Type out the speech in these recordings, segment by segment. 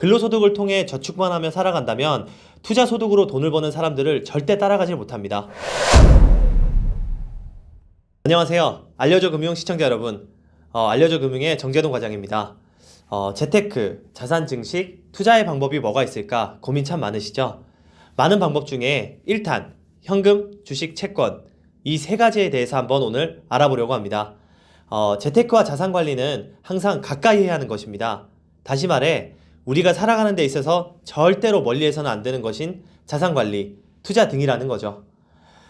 근로소득을 통해 저축만 하며 살아간다면 투자소득으로 돈을 버는 사람들을 절대 따라가질 못합니다. 안녕하세요. 알려줘 금융 시청자 여러분. 알려줘 금융의 정재동 과장입니다. 재테크, 자산 증식, 투자의 방법이 뭐가 있을까 고민 참 많으시죠? 많은 방법 중에 1탄, 현금, 주식, 채권 이 세 가지에 대해서 한번 오늘 알아보려고 합니다. 재테크와 자산 관리는 항상 가까이 해야 하는 것입니다. 다시 말해 우리가 살아가는 데 있어서 절대로 멀리해서는 안 되는 것인 자산 관리, 투자 등이라는 거죠.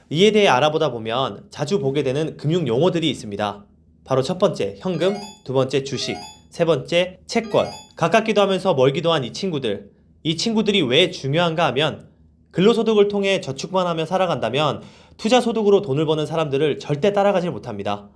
이에 대해 알아보다 보면 자주 보게 되는 금융 용어들이 있습니다. 바로 첫 번째 현금, 두 번째 주식, 세 번째 채권. 가깝기도 하면서 멀기도 한 이 친구들이 왜 중요한가 하면 근로소득을 통해 저축만 하며 살아간다면 투자소득으로 돈을 버는 사람들을 절대 따라가질 못합니다.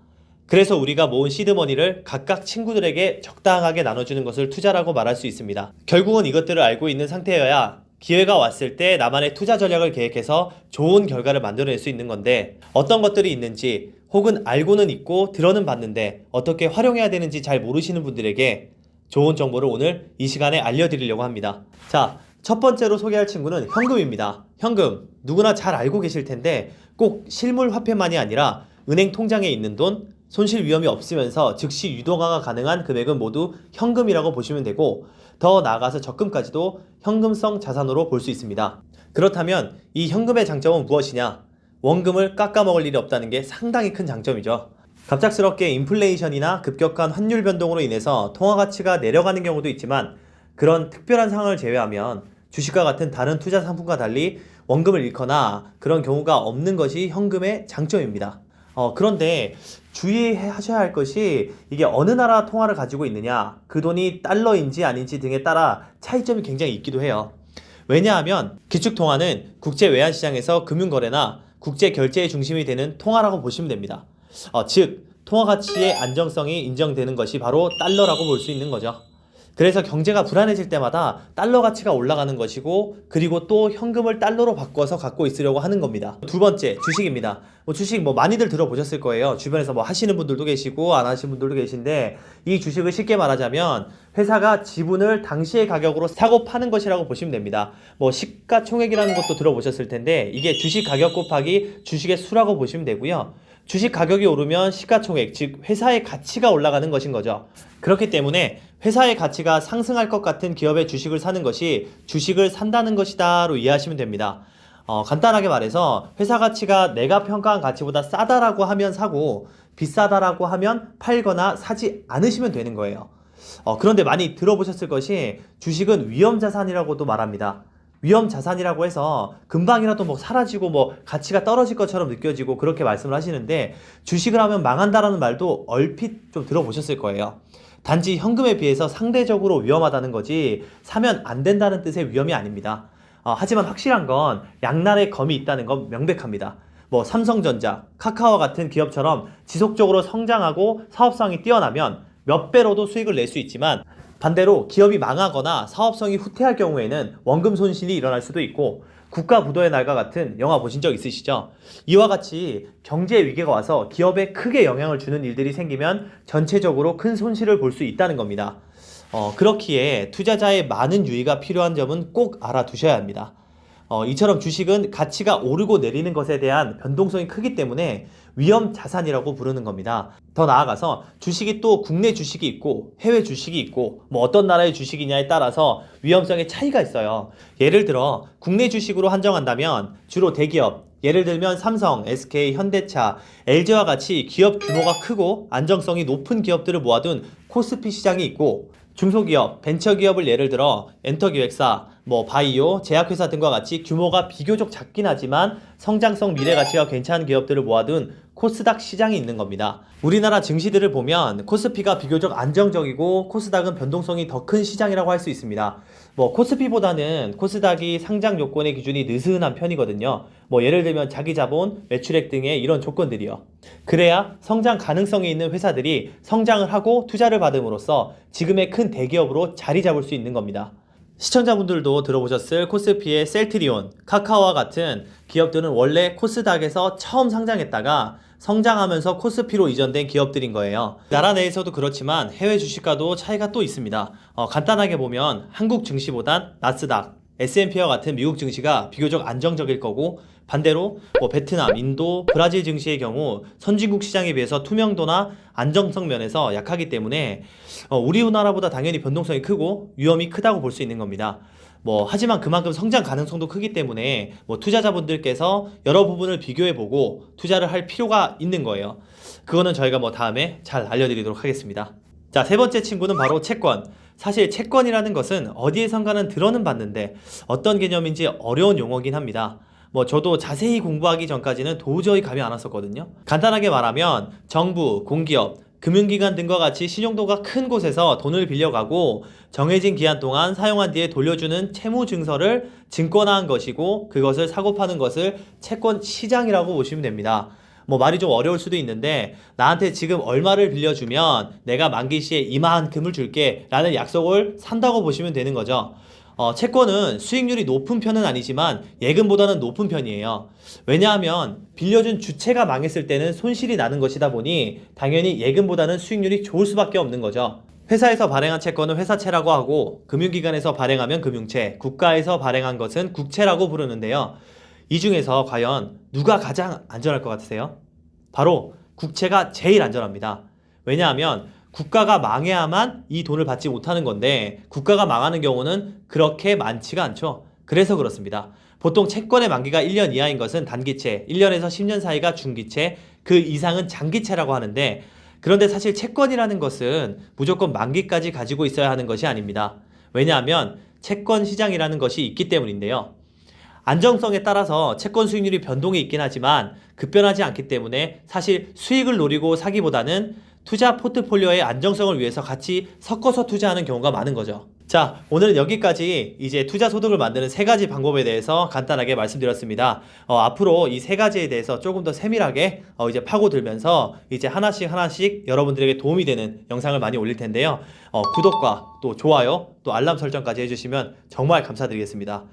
그래서 우리가 모은 시드머니를 각각 친구들에게 적당하게 나눠주는 것을 투자라고 말할 수 있습니다. 결국은 이것들을 알고 있는 상태여야 기회가 왔을 때 나만의 투자 전략을 계획해서 좋은 결과를 만들어낼 수 있는 건데, 어떤 것들이 있는지 혹은 알고는 있고 들어는 봤는데 어떻게 활용해야 되는지 잘 모르시는 분들에게 좋은 정보를 오늘 이 시간에 알려드리려고 합니다. 자, 첫 번째로 소개할 친구는 현금입니다. 현금, 누구나 잘 알고 계실 텐데 꼭 실물 화폐만이 아니라 은행 통장에 있는 돈, 손실 위험이 없으면서 즉시 유동화가 가능한 금액은 모두 현금이라고 보시면 되고, 더 나아가서 적금까지도 현금성 자산으로 볼 수 있습니다. 그렇다면 이 현금의 장점은 무엇이냐? 원금을 깎아먹을 일이 없다는 게 상당히 큰 장점이죠. 갑작스럽게 인플레이션이나 급격한 환율 변동으로 인해서 통화 가치가 내려가는 경우도 있지만, 그런 특별한 상황을 제외하면 주식과 같은 다른 투자 상품과 달리 원금을 잃거나 그런 경우가 없는 것이 현금의 장점입니다. 그런데 주의하셔야 할 것이, 이게 어느 나라 통화를 가지고 있느냐, 그 돈이 달러인지 아닌지 등에 따라 차이점이 굉장히 있기도 해요. 왜냐하면 기축통화는 국제 외환시장에서 금융거래나 국제 결제의 중심이 되는 통화라고 보시면 됩니다. 즉 통화 가치의 안정성이 인정되는 것이 바로 달러라고 볼 수 있는 거죠. 그래서 경제가 불안해질 때마다 달러 가치가 올라가는 것이고, 그리고 또 현금을 달러로 바꿔서 갖고 있으려고 하는 겁니다. 두 번째, 주식입니다. 주식 많이들 들어보셨을 거예요. 주변에서 하시는 분들도 계시고 안 하시는 분들도 계신데, 이 주식을 쉽게 말하자면 회사가 지분을 당시의 가격으로 사고 파는 것이라고 보시면 됩니다. 시가총액이라는 것도 들어보셨을 텐데, 이게 주식 가격 곱하기 주식의 수라고 보시면 되고요. 주식 가격이 오르면 시가총액, 즉 회사의 가치가 올라가는 것인 거죠. 그렇기 때문에 회사의 가치가 상승할 것 같은 기업의 주식을 사는 것이 주식을 산다는 것이다로 이해하시면 됩니다. 간단하게 말해서 회사 가치가 내가 평가한 가치보다 싸다라고 하면 사고, 비싸다라고 하면 팔거나 사지 않으시면 되는 거예요. 그런데 많이 들어보셨을 것이, 주식은 위험자산이라고도 말합니다. 위험자산이라고 해서 금방이라도 사라지고 가치가 떨어질 것처럼 느껴지고 그렇게 말씀을 하시는데, 주식을 하면 망한다라는 말도 얼핏 좀 들어보셨을 거예요. 단지 현금에 비해서 상대적으로 위험하다는 거지 사면 안 된다는 뜻의 위험이 아닙니다. 하지만 확실한 건 양날의 검이 있다는 건 명백합니다. 삼성전자, 카카오 같은 기업처럼 지속적으로 성장하고 사업성이 뛰어나면 몇 배로도 수익을 낼 수 있지만, 반대로 기업이 망하거나 사업성이 후퇴할 경우에는 원금 손실이 일어날 수도 있고, 국가 부도의 날과 같은 영화 보신 적 있으시죠? 이와 같이 경제 위기가 와서 기업에 크게 영향을 주는 일들이 생기면 전체적으로 큰 손실을 볼 수 있다는 겁니다. 그렇기에 투자자의 많은 유의가 필요한 점은 꼭 알아두셔야 합니다. 이처럼 주식은 가치가 오르고 내리는 것에 대한 변동성이 크기 때문에 위험 자산이라고 부르는 겁니다. 더 나아가서 주식이 또 국내 주식이 있고 해외 주식이 있고 어떤 나라의 주식이냐에 따라서 위험성의 차이가 있어요. 예를 들어 국내 주식으로 한정한다면 주로 대기업, 예를 들면 삼성, SK, 현대차, LG와 같이 기업 규모가 크고 안정성이 높은 기업들을 모아둔 코스피 시장이 있고, 중소기업, 벤처기업을 예를 들어 엔터기획사, 바이오, 제약회사 등과 같이 규모가 비교적 작긴 하지만 성장성 미래가치가 괜찮은 기업들을 모아둔 코스닥 시장이 있는 겁니다. 우리나라 증시들을 보면 코스피가 비교적 안정적이고 코스닥은 변동성이 더 큰 시장이라고 할 수 있습니다. 코스피보다는 코스닥이 상장 요건의 기준이 느슨한 편이거든요. 예를 들면 자기 자본, 매출액 등의 이런 조건들이요. 그래야 성장 가능성이 있는 회사들이 성장을 하고 투자를 받음으로써 지금의 큰 대기업으로 자리 잡을 수 있는 겁니다. 시청자분들도 들어보셨을 코스피의 셀트리온, 카카오와 같은 기업들은 원래 코스닥에서 처음 상장했다가 성장하면서 코스피로 이전된 기업들인 거예요. 나라 내에서도 그렇지만 해외 주식과도 차이가 또 있습니다. 간단하게 보면 한국 증시보단 나스닥, S&P와 같은 미국 증시가 비교적 안정적일 거고, 반대로 베트남, 인도, 브라질 증시의 경우 선진국 시장에 비해서 투명도나 안정성 면에서 약하기 때문에 우리나라보다 당연히 변동성이 크고 위험이 크다고 볼 수 있는 겁니다. 하지만 그만큼 성장 가능성도 크기 때문에 투자자분들께서 여러 부분을 비교해보고 투자를 할 필요가 있는 거예요. 그거는 저희가 다음에 잘 알려드리도록 하겠습니다. 자, 세 번째 친구는 바로 채권. 사실 채권이라는 것은 어디에선가는 들어는 봤는데 어떤 개념인지 어려운 용어긴 합니다. 저도 자세히 공부하기 전까지는 도저히 감이 안 왔었거든요. 간단하게 말하면 정부, 공기업, 금융기관 등과 같이 신용도가 큰 곳에서 돈을 빌려가고 정해진 기한 동안 사용한 뒤에 돌려주는 채무증서를 증권화한 것이고, 그것을 사고 파는 것을 채권 시장이라고 보시면 됩니다. 말이 좀 어려울 수도 있는데, 나한테 지금 얼마를 빌려주면 내가 만기 시에 이만큼을 줄게 라는 약속을 산다고 보시면 되는 거죠. 채권은 수익률이 높은 편은 아니지만 예금보다는 높은 편이에요. 왜냐하면 빌려준 주체가 망했을 때는 손실이 나는 것이다 보니 당연히 예금보다는 수익률이 좋을 수밖에 없는 거죠. 회사에서 발행한 채권은 회사채라고 하고, 금융기관에서 발행하면 금융채, 국가에서 발행한 것은 국채라고 부르는데요. 이 중에서 과연 누가 가장 안전할 것 같으세요? 바로 국채가 제일 안전합니다. 왜냐하면 국가가 망해야만 이 돈을 받지 못하는 건데, 국가가 망하는 경우는 그렇게 많지가 않죠. 그래서 그렇습니다. 보통 채권의 만기가 1년 이하인 것은 단기채, 1년에서 10년 사이가 중기채, 그 이상은 장기채라고 하는데, 그런데 사실 채권이라는 것은 무조건 만기까지 가지고 있어야 하는 것이 아닙니다. 왜냐하면 채권 시장이라는 것이 있기 때문인데요. 안정성에 따라서 채권 수익률이 변동이 있긴 하지만 급변하지 않기 때문에 사실 수익을 노리고 사기보다는 투자 포트폴리오의 안정성을 위해서 같이 섞어서 투자하는 경우가 많은 거죠. 자, 오늘은 여기까지 이제 투자 소득을 만드는 세 가지 방법에 대해서 간단하게 말씀드렸습니다. 앞으로 이 세 가지에 대해서 조금 더 세밀하게 이제 파고들면서 이제 하나씩 여러분들에게 도움이 되는 영상을 많이 올릴 텐데요. 구독과 또 좋아요, 또 알람 설정까지 해주시면 정말 감사드리겠습니다.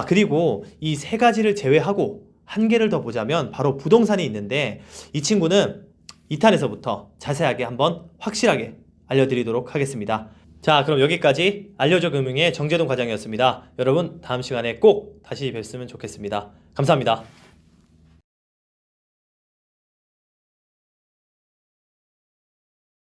그리고 이 세 가지를 제외하고 한 개를 더 보자면 바로 부동산이 있는데, 이 친구는 2탄에서부터 자세하게 한번 확실하게 알려드리도록 하겠습니다. 자, 그럼 여기까지 알려줘 금융의 정재동 과장이었습니다. 여러분, 다음 시간에 꼭 다시 뵙으면 좋겠습니다. 감사합니다.